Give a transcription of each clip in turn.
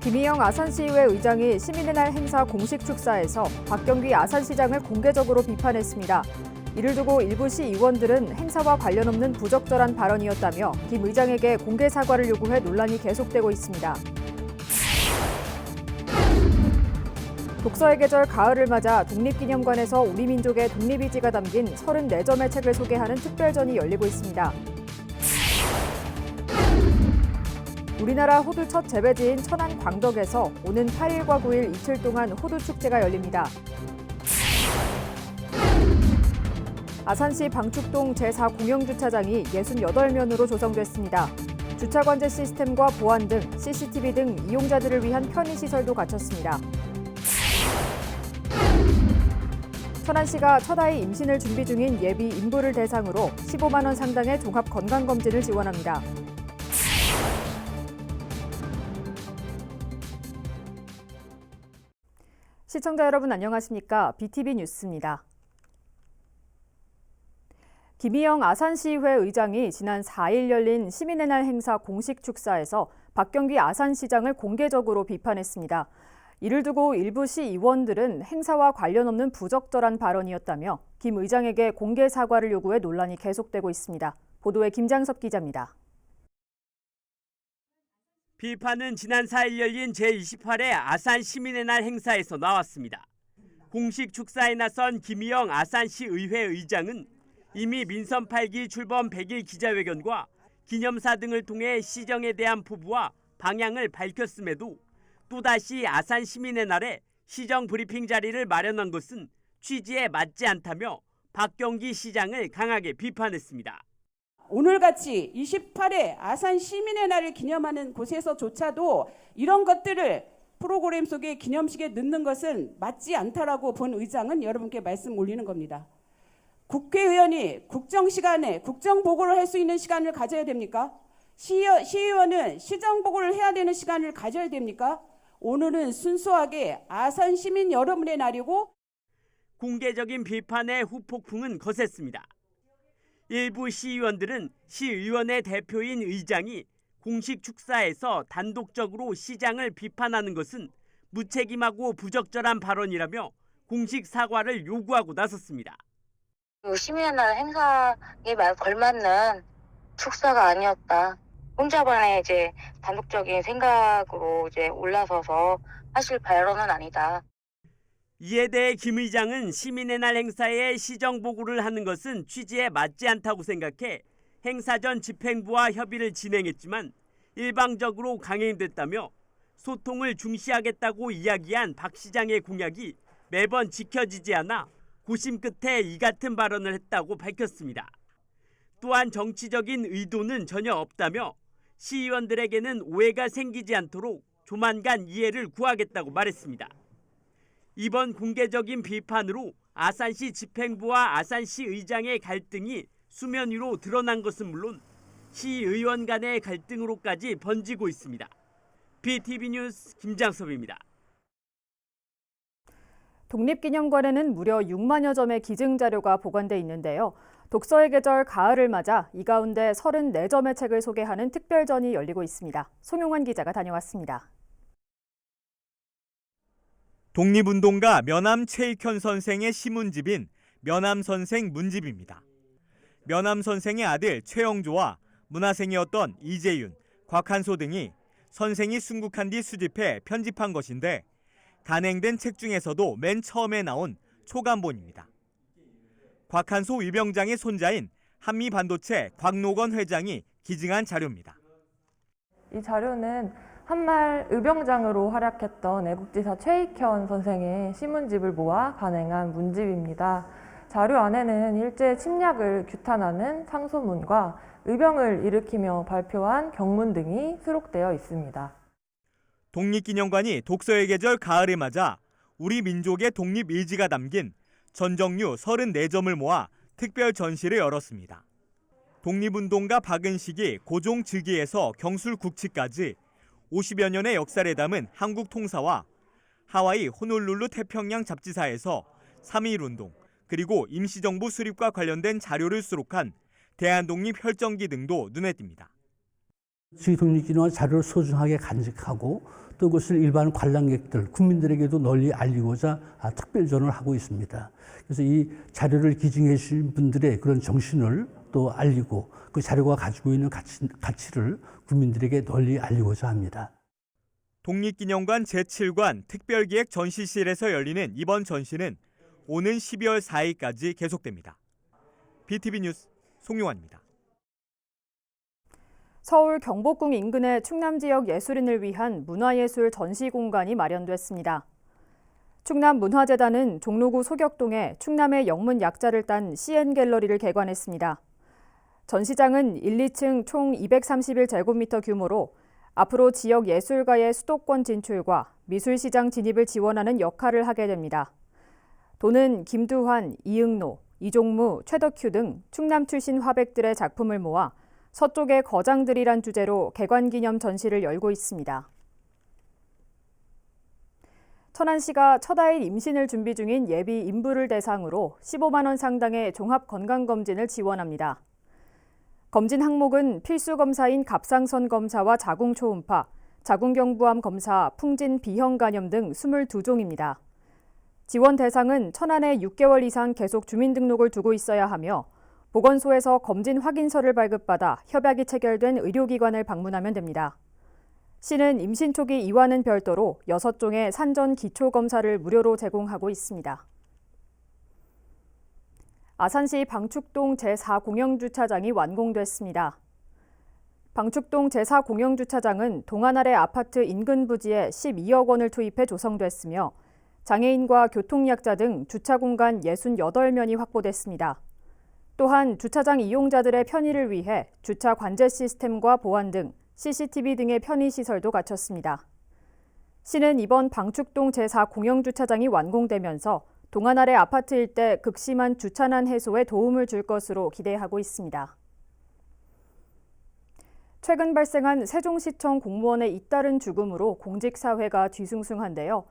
김희영 아산시의회 의장이 시민의 날 행사 공식 축사에서 박경기 아산시장을 공개적으로 비판했습니다. 이를 두고 일부 시의원들은 행사와 관련 없는 부적절한 발언이었다며 김 의장에게 공개 사과를 요구해 논란이 계속되고 있습니다. 독서의 계절 가을을 맞아 독립기념관에서 우리 민족의 독립의지가 담긴 34점의 책을 소개하는 특별전이 열리고 있습니다. 우리나라 호두 첫 재배지인 천안 광덕에서 오는 8일과 9일 이틀 동안 호두 축제가 열립니다. 아산시 방축동 제4공영주차장이 68면으로 조성됐습니다. 주차관제 시스템과 보안 등 CCTV 등 이용자들을 위한 편의시설도 갖췄습니다. 천안시가 첫 아이 임신을 준비 중인 예비 인부를 대상으로 15만 원 상당의 종합 건강검진을 지원합니다. 시청자 여러분 안녕하십니까? BTV 뉴스입니다. 김희영 아산시의회 의장이 지난 4일 열린 시민의 날 행사 공식 축사에서 박경기 아산시장을 공개적으로 비판했습니다. 이를 두고 일부 시의원들은 행사와 관련 없는 부적절한 발언이었다며 김 의장에게 공개 사과를 요구해 논란이 계속되고 있습니다. 보도에 김장섭 기자입니다. 비판은 지난 4일 열린 제28회 아산 시민의 날 행사에서 나왔습니다. 공식 축사에 나선 김희영 아산시 의회 의장은 이미 민선 8기 출범 100일 기자회견과 기념사 등을 통해 시정에 대한 포부와 방향을 밝혔음에도 또다시 아산 시민의 날에 시정 브리핑 자리를 마련한 것은 취지에 맞지 않다며 박경기 시장을 강하게 비판했습니다. 오늘같이 28회 아산 시민의 날을 기념하는 곳에서조차도 이런 것들을 프로그램 속에 기념식에 넣는 것은 맞지 않다라고 본 의장은 여러분께 말씀 올리는 겁니다. 국회의원이 국정 시간에 국정 보고를 할 수 있는 시간을 가져야 됩니까? 시의원은 시정 보고를 해야 되는 시간을 가져야 됩니까? 오늘은 순수하게 아산 시민 여러분의 날이고 공개적인 비판의 후폭풍은 거셌습니다. 일부 시의원들은 시의원의 대표인 의장이 공식 축사에서 단독적으로 시장을 비판하는 것은 무책임하고 부적절한 발언이라며 공식 사과를 요구하고 나섰습니다. 시민의 날 행사에 걸맞는 축사가 아니었다. 혼자만의 이제 단독적인 생각으로 이제 올라서서 하실 발언은 아니다. 이에 대해 김 의장은 시민의 날 행사에 시정 보고를 하는 것은 취지에 맞지 않다고 생각해 행사 전 집행부와 협의를 진행했지만 일방적으로 강행됐다며 소통을 중시하겠다고 이야기한 박 시장의 공약이 매번 지켜지지 않아 고심 끝에 이 같은 발언을 했다고 밝혔습니다. 또한 정치적인 의도는 전혀 없다며 시의원들에게는 오해가 생기지 않도록 조만간 이해를 구하겠다고 말했습니다. 이번 공개적인 비판으로 아산시 집행부와 아산시 의장의 갈등이 수면 위로 드러난 것은 물론 시의원 간의 갈등으로까지 번지고 있습니다. BTV 뉴스 김장섭입니다. 독립기념관에는 무려 6만여 점의 기증자료가 보관돼 있는데요. 독서의 계절 가을을 맞아 이 가운데 34점의 책을 소개하는 특별전이 열리고 있습니다. 송용환 기자가 다녀왔습니다. 독립운동가 면함 최익현 선생의 시문집인 면함선생 문집입니다. 면함 선생의 아들 최영조와 문화생이었던 이재윤, 곽한소 등이 선생이 순국한 뒤 수집해 편집한 것인데 간행된 책 중에서도 맨 처음에 나온 초간본입니다. 곽한소 위병장의 손자인 한미반도체 곽노건 회장이 기증한 자료입니다. 이 자료는 한말 의병장으로 활약했던 애국지사 최익현 선생의 시문집을 모아 간행한 문집입니다. 자료 안에는 일제 침략을 규탄하는 상소문과 의병을 일으키며 발표한 경문 등이 수록되어 있습니다. 독립기념관이 독서의 계절 가을을 맞아 우리 민족의 독립 의지가 담긴 전정류 34점을 모아 특별 전시를 열었습니다. 독립운동가 박은식이 고종 즉위에서 경술 국치까지 50여 년의 역사를 담은 한국 통사와 하와이 호놀룰루 태평양 잡지사에서 3.1운동 그리고 임시정부 수립과 관련된 자료를 수록한 대한독립 혈전기 등도 눈에 띕니다. 독립기념관 자료를 소중하게 간직하고 또 그것을 일반 관람객들, 국민들에게도 널리 알리고자 특별 전을 하고 있습니다. 그래서 이 자료를 기증해 주신 분들의 그런 정신을 또 알리고 그 자료가 가지고 있는 가치를 국민들에게 널리 알리고자 합니다. 독립기념관 제7관 특별기획 전시실에서 열리는 이번 전시는 오는 12월 4일까지 계속됩니다. BTV 뉴스 송용환입니다. 서울 경복궁 인근의 충남 지역 예술인을 위한 문화예술 전시 공간이 마련됐습니다. 충남문화재단은 종로구 소격동에 충남의 영문 약자를 딴 CN갤러리를 개관했습니다. 전시장은 1, 2층 총 231제곱미터 규모로 앞으로 지역 예술가의 수도권 진출과 미술시장 진입을 지원하는 역할을 하게 됩니다. 도는 김두환, 이응노, 이종무, 최덕규 등 충남 출신 화백들의 작품을 모아 서쪽의 거장들이란 주제로 개관기념 전시를 열고 있습니다. 천안시가 첫 아이 임신을 준비 중인 예비 인부를 대상으로 15만 원 상당의 종합건강검진을 지원합니다. 검진 항목은 필수 검사인 갑상선 검사와 자궁초음파, 자궁경부암 검사, 풍진 B형 간염 등 22종입니다. 지원 대상은 천안에 6개월 이상 계속 주민등록을 두고 있어야 하며 보건소에서 검진 확인서를 발급받아 협약이 체결된 의료기관을 방문하면 됩니다. 시는 임신 초기 이와는 별도로 6종의 산전 기초검사를 무료로 제공하고 있습니다. 아산시 방축동 제4공영주차장이 완공됐습니다. 방축동 제4공영주차장은 동안 아래 아파트 인근 부지에 12억 원을 투입해 조성됐으며 장애인과 교통약자 등 주차 공간 68면이 확보됐습니다. 또한 주차장 이용자들의 편의를 위해 주차 관제 시스템과 보안 등 CCTV 등의 편의시설도 갖췄습니다. 시는 이번 방축동 제4공영주차장이 완공되면서 동안 아래 아파트 일대 극심한 주차난 해소에 도움을 줄 것으로 기대하고 있습니다. 최근 발생한 세종시청 공무원의 잇따른 죽음으로 공직사회가 뒤숭숭한데요.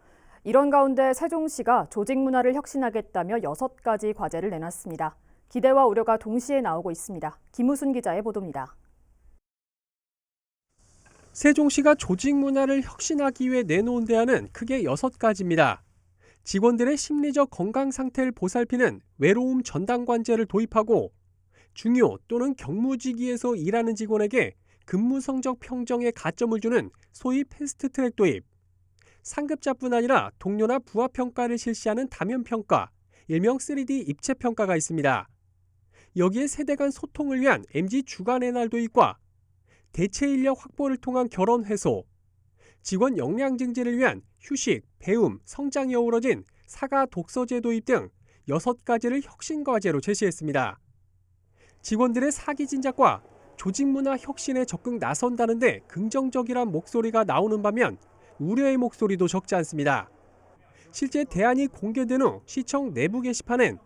이런 가운데 세종시가 조직 문화를 혁신하겠다며 6가지 과제를 내놨습니다. 기대와 우려가 동시에 나오고 있습니다. 김우순 기자의 보도입니다. 세종시가 조직 문화를 혁신하기 위해 내놓은 대안은 크게 6가지입니다. 직원들의 심리적 건강 상태를 보살피는 외로움 전담관제를 도입하고 중요 또는 경무직위에서 일하는 직원에게 근무 성적 평정에 가점을 주는 소위 패스트트랙 도입, 상급자뿐 아니라 동료나 부하 평가를 실시하는 다면평가, 일명 3D 입체평가가 있습니다. 여기에 세대 간 소통을 위한 MG 주간의 날 도입과 대체 인력 확보를 통한 결혼 회소, 직원 역량 증진을 위한 휴식, 배움, 성장이 어우러진 사가 독서제 도입 등 6가지를 혁신 과제로 제시했습니다. 직원들의 사기 진작과 조직 문화 혁신에 적극 나선다는데 긍정적이란 목소리가 나오는 반면 우려의 목소리도 적지 않습니다. 실제 대안이 공개된 후 시청 내부 게시판엔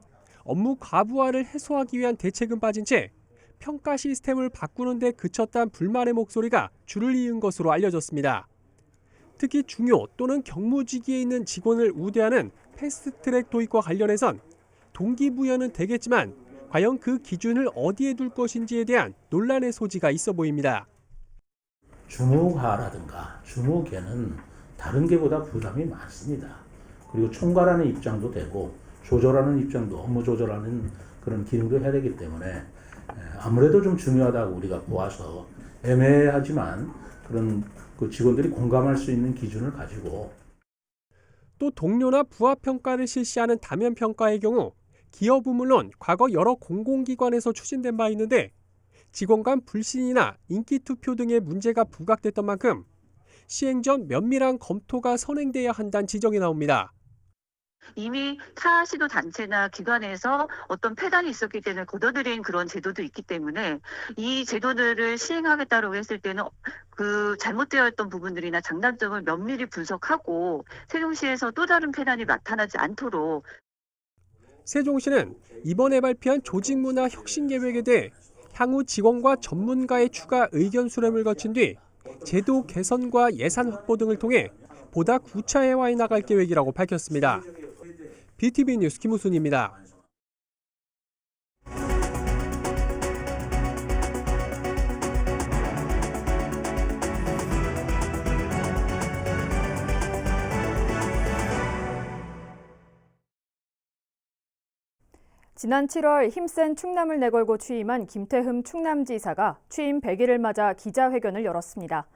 업무 과부하를 해소하기 위한 대책은 빠진 채 평가 시스템을 바꾸는 데 그쳤다는 불만의 목소리가 줄을 이은 것으로 알려졌습니다. 특히 중요 또는 경무직위에 있는 직원을 우대하는 패스트트랙 도입과 관련해선 동기부여는 되겠지만 과연 그 기준을 어디에 둘 것인지에 대한 논란의 소지가 있어 보입니다. 주무과라든가 주무계는 다른 계보다 부담이 많습니다. 그리고 총괄하는 입장도 되고 조절하는 입장도 업무 조절하는 그런 기능도 해야 되기 때문에 아무래도 좀 중요하다고 우리가 보아서 애매하지만 그런 그 직원들이 공감할 수 있는 기준을 가지고 또 동료나 부하 평가를 실시하는 다면 평가의 경우 기업은 물론 과거 여러 공공기관에서 추진된 바 있는데 직원 간 불신이나 인기 투표 등의 문제가 부각됐던 만큼 시행 전 면밀한 검토가 선행돼야 한다는 지적이 나옵니다. 이미 타 시도 단체나 기관에서 어떤 폐단이 있었기 때문에 걷어들인 그런 제도도 있기 때문에 이 제도들을 시행하겠다고 했을 때는 그 잘못되어 있던 부분들이나 장단점을 면밀히 분석하고 세종시에서 또 다른 폐단이 나타나지 않도록. 세종시는 이번에 발표한 조직문화 혁신 계획에 대해 향후 직원과 전문가의 추가 의견 수렴을 거친 뒤 제도 개선과 예산 확보 등을 통해 보다 구체화해 나갈 계획이라고 밝혔습니다. BTV 뉴스 김우순입니다. 지난 7월 힘센 충남을 내걸고 취임한 김태흠 충남지사가 취임 100일을 맞아 기자회견을 열었습니다.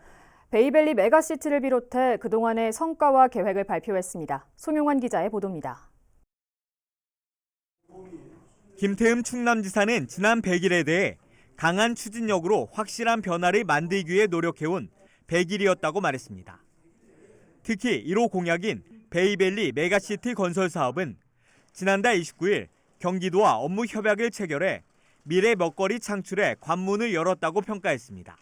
베이밸리 메가시티를 비롯해 그동안의 성과와 계획을 발표했습니다. 송용환 기자의 보도입니다. 김태흠 충남지사는 지난 100일에 대해 강한 추진력으로 확실한 변화를 만들기 위해 노력해온 100일이었다고 말했습니다. 특히 1호 공약인 베이밸리 메가시티 건설 사업은 지난달 29일 경기도와 업무 협약을 체결해 미래 먹거리 창출에 관문을 열었다고 평가했습니다.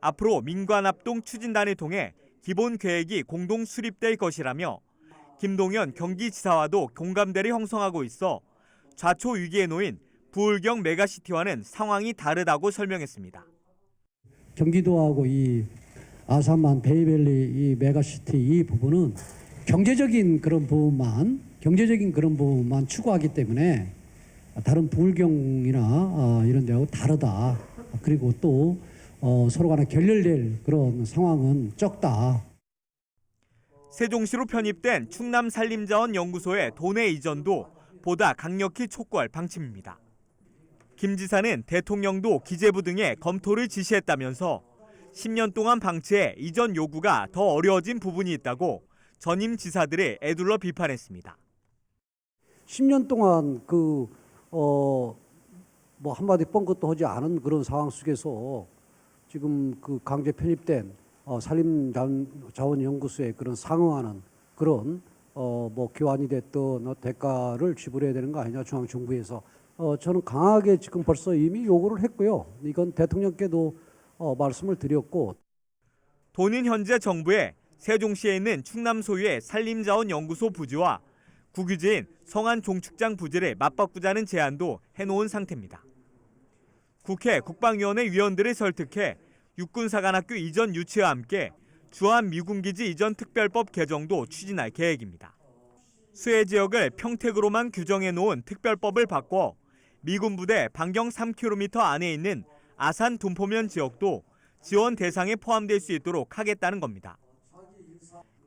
앞으로 민관합동 추진단을 통해 기본 계획이 공동 수립될 것이라며 김동연 경기지사와도 공감대를 형성하고 있어 좌초 위기에 놓인 부울경 메가시티와는 상황이 다르다고 설명했습니다. 경기도하고 이 아산만 베이밸리 이 메가시티 이 부분은 경제적인 그런 부분만 추구하기 때문에 다른 부울경이나 이런 데하고 다르다. 그리고 또 서로 간에 결렬될 그런 상황은 적다. 세종시로 편입된 충남산림자원연구소의 돈의 이전도 보다 강력히 촉구할 방침입니다. 김 지사는 대통령도 기재부 등에 검토를 지시했다면서 10년 동안 방치해 이전 요구가 더 어려워진 부분이 있다고 전임 지사들을 에둘러 비판했습니다. 10년 동안 뭐 한마디 뻥끗도 하지 않은 그런 상황 속에서 지금 그 강제 편입된 산림자원연구소에 그런 상응하는 그런 뭐 교환이 됐던 대가를 지불해야 되는 거 아니냐 중앙정부에서 저는 강하게 지금 벌써 이미 요구를 했고요. 이건 대통령께도 말씀을 드렸고. 도는 현재 정부에 세종시에 있는 충남 소유의 산림자원연구소 부지와 국유지인 성안종축장 부지를 맞바꾸자는 제안도 해놓은 상태입니다. 국회 국방위원회 위원들을 설득해 육군사관학교 이전 유치와 함께 주한미군기지 이전 특별법 개정도 추진할 계획입니다. 수해 지역을 평택으로만 규정해 놓은 특별법을 바꿔 미군 부대 반경 3km 안에 있는 아산 둔포면 지역도 지원 대상에 포함될 수 있도록 하겠다는 겁니다.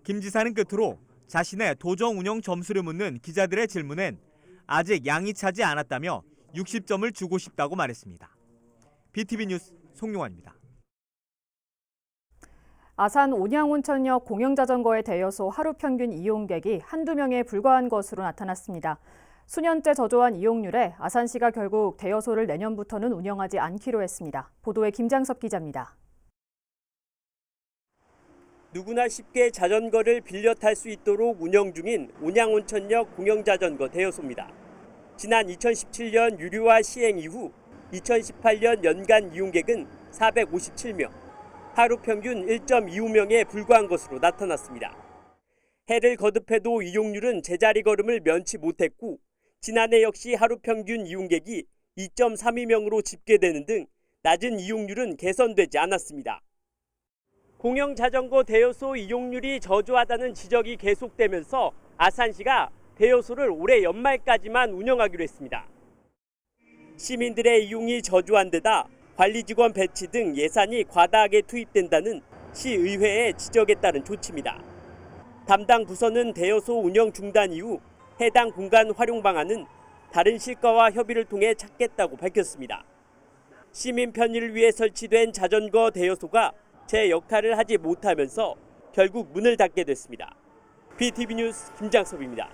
김 지사는 끝으로 자신의 도정 운영 점수를 묻는 기자들의 질문엔 아직 양이 차지 않았다며 60점을 주고 싶다고 말했습니다. BTV 뉴스 송용환입니다. 아산 온양온천역 공영자전거의 대여소 하루 평균 이용객이 한두 명에 불과한 것으로 나타났습니다. 수년째 저조한 이용률에 아산시가 결국 대여소를 내년부터는 운영하지 않기로 했습니다. 보도에 김장섭 기자입니다. 누구나 쉽게 자전거를 빌려 탈 수 있도록 운영 중인 온양온천역 공영자전거 대여소입니다. 지난 2017년 유료화 시행 이후 2018년 연간 이용객은 457명, 하루 평균 1.25명에 불과한 것으로 나타났습니다. 해를 거듭해도 이용률은 제자리 걸음을 면치 못했고 지난해 역시 하루 평균 이용객이 2.32명으로 집계되는 등 낮은 이용률은 개선되지 않았습니다. 공영자전거 대여소 이용률이 저조하다는 지적이 계속되면서 아산시가 대여소를 올해 연말까지만 운영하기로 했습니다. 시민들의 이용이 저조한 데다 관리직원 배치 등 예산이 과다하게 투입된다는 시의회의 지적에 따른 조치입니다. 담당 부서는 대여소 운영 중단 이후 해당 공간 활용 방안은 다른 실과와 협의를 통해 찾겠다고 밝혔습니다. 시민 편의를 위해 설치된 자전거 대여소가 제 역할을 하지 못하면서 결국 문을 닫게 됐습니다. BTV 뉴스 김장섭입니다.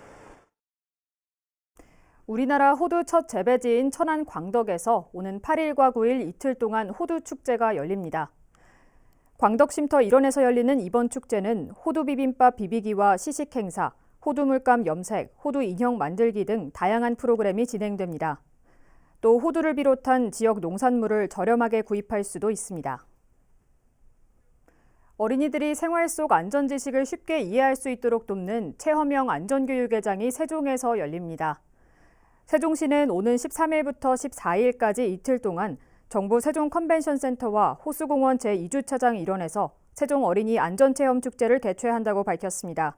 우리나라 호두 첫 재배지인 천안 광덕에서 오는 8일과 9일 이틀 동안 호두 축제가 열립니다. 광덕쉼터 일원에서 열리는 이번 축제는 호두 비빔밥 비비기와 시식 행사, 호두 물감 염색, 호두 인형 만들기 등 다양한 프로그램이 진행됩니다. 또 호두를 비롯한 지역 농산물을 저렴하게 구입할 수도 있습니다. 어린이들이 생활 속 안전 지식을 쉽게 이해할 수 있도록 돕는 체험형 안전교육회장이 세종에서 열립니다. 세종시는 오는 13일부터 14일까지 이틀 동안 정부 세종 컨벤션센터와 호수공원 제2주차장 일원에서 세종 어린이 안전체험축제를 개최한다고 밝혔습니다.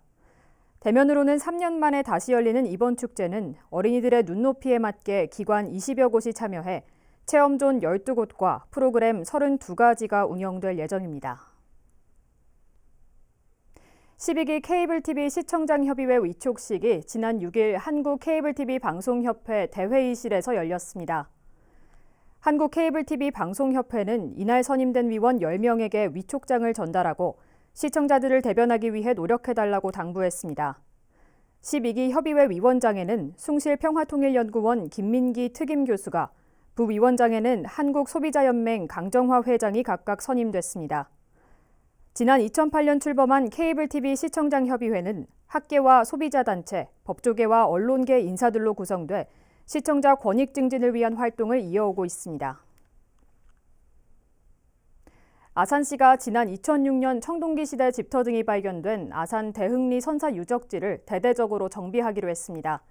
대면으로는 3년 만에 다시 열리는 이번 축제는 어린이들의 눈높이에 맞게 기관 20여 곳이 참여해 체험존 12곳과 프로그램 32가지가 운영될 예정입니다. 12기 케이블TV 시청장협의회 위촉식이 지난 6일 한국케이블TV 방송협회 대회의실에서 열렸습니다. 한국케이블TV 방송협회는 이날 선임된 위원 10명에게 위촉장을 전달하고 시청자들을 대변하기 위해 노력해달라고 당부했습니다. 12기 협의회 위원장에는 숭실평화통일연구원 김민기 특임교수가, 부위원장에는 한국소비자연맹 강정화 회장이 각각 선임됐습니다. 지난 2008년 출범한 케이블TV 시청장협의회는 학계와 소비자단체, 법조계와 언론계 인사들로 구성돼 시청자 권익 증진을 위한 활동을 이어오고 있습니다. 아산시가 지난 2006년 청동기 시대 집터 등이 발견된 아산 대흥리 선사 유적지를 대대적으로 정비하기로 했습니다.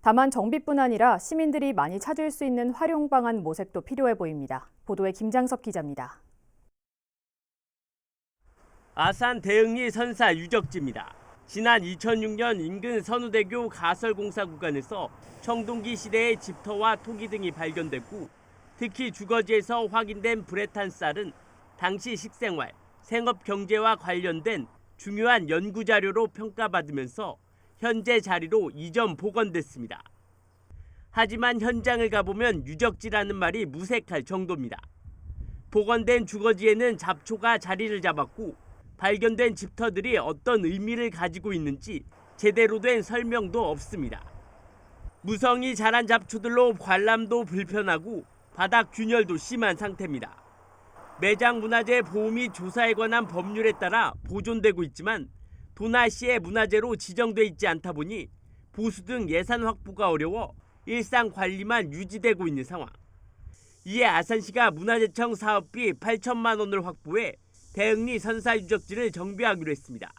다만 정비뿐 아니라 시민들이 많이 찾을 수 있는 활용 방안 모색도 필요해 보입니다. 보도에 김장섭 기자입니다. 아산 대흥리 선사 유적지입니다. 지난 2006년 인근 선우대교 가설공사 구간에서 청동기 시대의 집터와 토기 등이 발견됐고, 특히 주거지에서 확인된 불에탄 쌀은 당시 식생활, 생업 경제와 관련된 중요한 연구 자료로 평가받으면서 현재 자리로 이전 복원됐습니다. 하지만 현장을 가보면 유적지라는 말이 무색할 정도입니다. 복원된 주거지에는 잡초가 자리를 잡았고, 발견된 집터들이 어떤 의미를 가지고 있는지 제대로 된 설명도 없습니다. 무성이 자란 잡초들로 관람도 불편하고 바닥 균열도 심한 상태입니다. 매장 문화재 보호 및 조사에 관한 법률에 따라 보존되고 있지만 도나시의 문화재로 지정돼 있지 않다 보니 보수 등 예산 확보가 어려워 일상 관리만 유지되고 있는 상황. 이에 아산시가 문화재청 사업비 8천만 원을 확보해 대흥리 선사 유적지를 정비하기로 했습니다.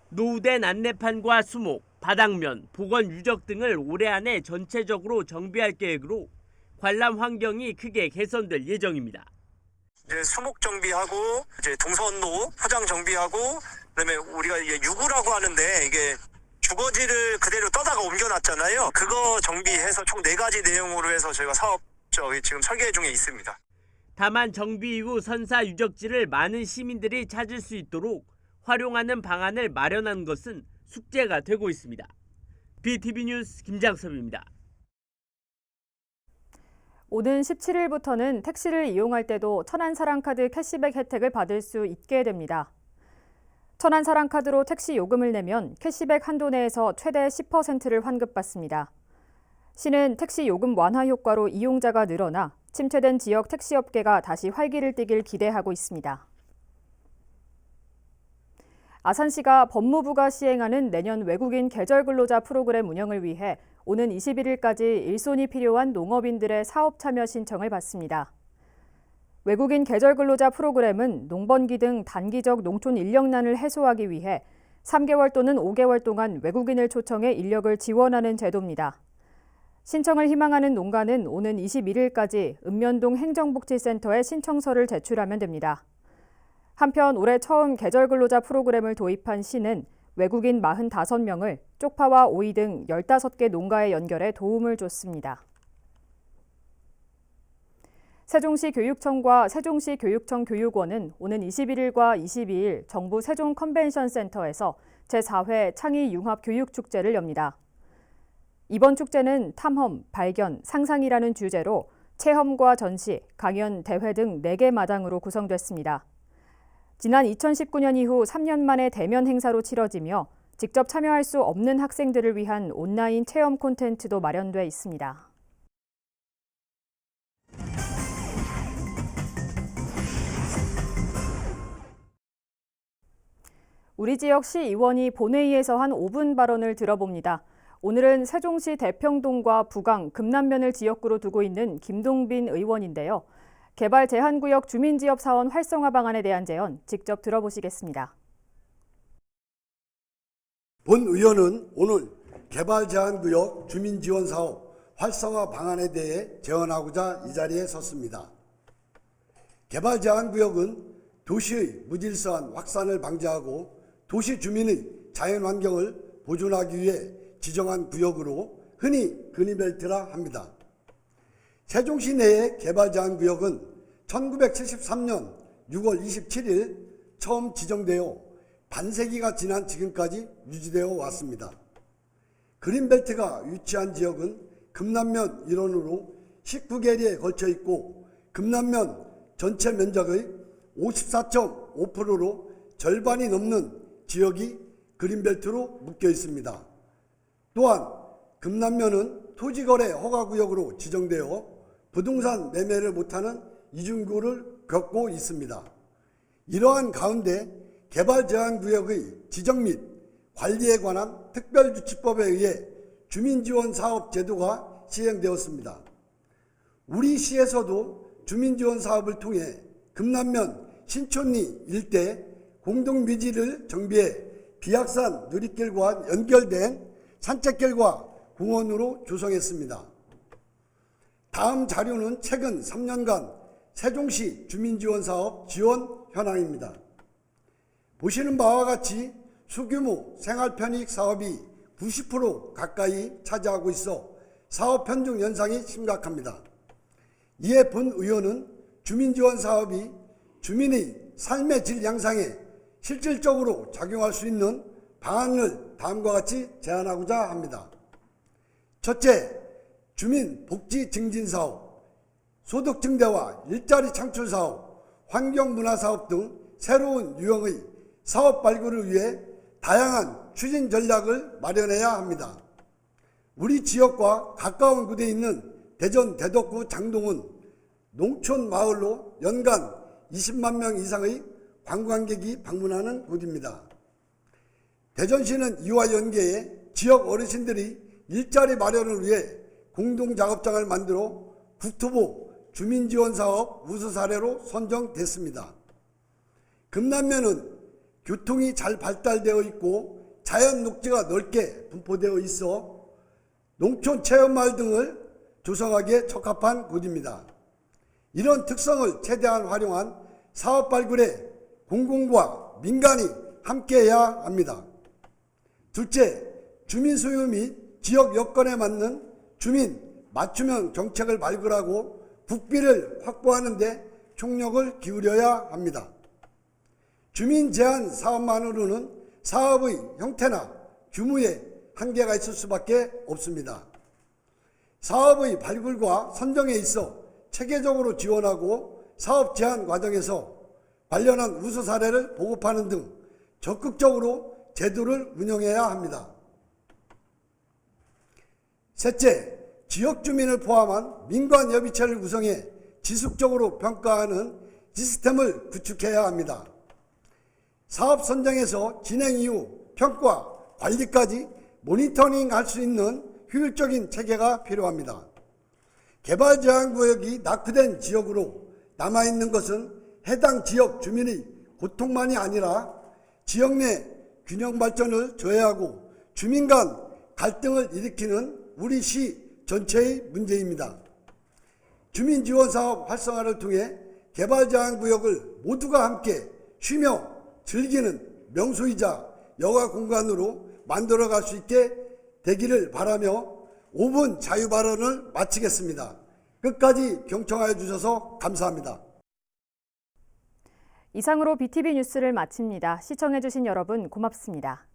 노후된 안내판과 수목, 바닥면, 복원 유적 등을 올해 안에 전체적으로 정비할 계획으로 관람 환경이 크게 개선될 예정입니다. 이제 수목 정비하고 이제 동선로 포장 정비하고 그다음에 우리가 이게 유구라고 하는데 이게 주거지를 그대로 떠다가 옮겨놨잖아요. 그거 정비해서 총 4가지 내용으로 해서 저희가 사업 지금 설계 중에 있습니다. 다만 정비 이후 선사 유적지를 많은 시민들이 찾을 수 있도록 활용하는 방안을 마련하는 것은 숙제가 되고 있습니다. BTV 뉴스 김장섭입니다. 오는 17일부터는 택시를 이용할 때도 천안사랑카드 캐시백 혜택을 받을 수 있게 됩니다. 천안사랑카드로 택시 요금을 내면 캐시백 한도 내에서 최대 10%를 환급받습니다. 시는 택시 요금 완화 효과로 이용자가 늘어나 침체된 지역 택시업계가 다시 활기를 띠길 기대하고 있습니다. 아산시가 법무부가 시행하는 내년 외국인 계절 근로자 프로그램 운영을 위해 오는 21일까지 일손이 필요한 농업인들의 사업 참여 신청을 받습니다. 외국인 계절 근로자 프로그램은 농번기 등 단기적 농촌 인력난을 해소하기 위해 3개월 또는 5개월 동안 외국인을 초청해 인력을 지원하는 제도입니다. 신청을 희망하는 농가는 오는 21일까지 읍면동 행정복지센터에 신청서를 제출하면 됩니다. 한편 올해 처음 계절 근로자 프로그램을 도입한 시는 외국인 45명을 쪽파와 오이 등 15개 농가에 연결해 도움을 줬습니다. 세종시 교육청과 세종시 교육청 교육원은 오는 21일과 22일 정부 세종 컨벤션센터에서 제4회 창의 융합 교육축제를 엽니다. 이번 축제는 탐험, 발견, 상상이라는 주제로 체험과 전시, 강연, 대회 등 4개 마당으로 구성됐습니다. 지난 2019년 이후 3년 만에 대면 행사로 치러지며 직접 참여할 수 없는 학생들을 위한 온라인 체험 콘텐츠도 마련돼 있습니다. 우리 지역 시의원이 본회의에서 한 5분 발언을 들어봅니다. 오늘은 세종시 대평동과 부강, 금남면을 지역구로 두고 있는 김동빈 의원인데요. 개발 제한구역 주민지역 사원 활성화 방안에 대한 제언 직접 들어보시겠습니다. 본 의원은 오늘 개발 제한구역 주민지원 사업 활성화 방안에 대해 제언하고자 이 자리에 섰습니다. 개발 제한구역은 도시의 무질서한 확산을 방지하고 도시 주민의 자연환경을 보존하기 위해 지정한 구역으로 흔히 그린벨트라 합니다. 세종시 내의 개발 제한구역은 1973년 6월 27일 처음 지정되어 반세기가 지난 지금까지 유지되어 왔습니다. 그린벨트가 위치한 지역은 금남면 일원으로 19개리에 걸쳐 있고 금남면 전체 면적의 54.5%로 절반이 넘는 지역이 그린벨트로 묶여 있습니다. 또한 금남면은 토지거래 허가구역으로 지정되어 부동산 매매를 못하는 이중구를 겪고 있습니다. 이러한 가운데 개발제한구역의 지정 및 관리에 관한 특별조치법에 의해 주민지원사업 제도가 시행되었습니다. 우리 시에서도 주민지원사업을 통해 금남면 신촌리 일대 공동묘지를 정비해 비악산 누리길과 연결된 산책길과 공원으로 조성했습니다. 다음 자료는 최근 3년간 세종시 주민지원사업 지원 현황입니다. 보시는 바와 같이 소규모 생활편익 사업이 90% 가까이 차지하고 있어 사업 편중 현상이 심각합니다. 이에 본 의원은 주민지원 사업이 주민의 삶의 질 향상에 실질적으로 작용할 수 있는 방안을 다음과 같이 제안하고자 합니다. 첫째, 주민 복지 증진 사업, 소득 증대와 일자리 창출 사업, 환경문화 사업 등 새로운 유형의 사업 발굴을 위해 다양한 추진 전략을 마련해야 합니다. 우리 지역과 가까운 곳에 있는 대전 대덕구 장동은 농촌 마을로 연간 20만 명 이상의 관광객이 방문하는 곳입니다. 대전시는 이와 연계해 지역 어르신들이 일자리 마련을 위해 공동작업장을 만들어 국토부 주민지원사업 우수 사례로 선정됐습니다. 금남면은 교통이 잘 발달되어 있고 자연 녹지가 넓게 분포되어 있어 농촌 체험마을 등을 조성하기에 적합한 곳입니다. 이런 특성을 최대한 활용한 사업 발굴에 공공과 민간이 함께해야 합니다. 둘째, 주민 소유 및 지역 여건에 맞는 주민 맞춤형 정책을 발굴하고 국비를 확보하는 데 총력을 기울여야 합니다. 주민 제한 사업만으로는 사업의 형태나 규모에 한계가 있을 수밖에 없습니다. 사업의 발굴과 선정에 있어 체계적으로 지원하고 사업 제한 과정에서 관련한 우수 사례를 보급하는 등 적극적으로 제도를 운영해야 합니다. 셋째, 지역 주민을 포함한 민관 협의체를 구성해 지속적으로 평가하는 시스템을 구축해야 합니다. 사업 선정에서 진행 이후 평가, 관리까지 모니터링할 수 있는 효율적인 체계가 필요합니다. 개발제한구역이 낙후된 지역으로 남아있는 것은 해당 지역 주민의 고통만이 아니라 지역 내 균형 발전을 저해하고 주민 간 갈등을 일으키는 우리 시 전체의 문제입니다. 주민지원사업 활성화를 통해 개발제한구역을 모두가 함께 쉬며 즐기는 명소이자 여가 공간으로 만들어갈 수 있게 되기를 바라며 5분 자유 발언을 마치겠습니다. 끝까지 경청하여 주셔서 감사합니다. 이상으로 BTV 뉴스를 마칩니다. 시청해주신 여러분 고맙습니다.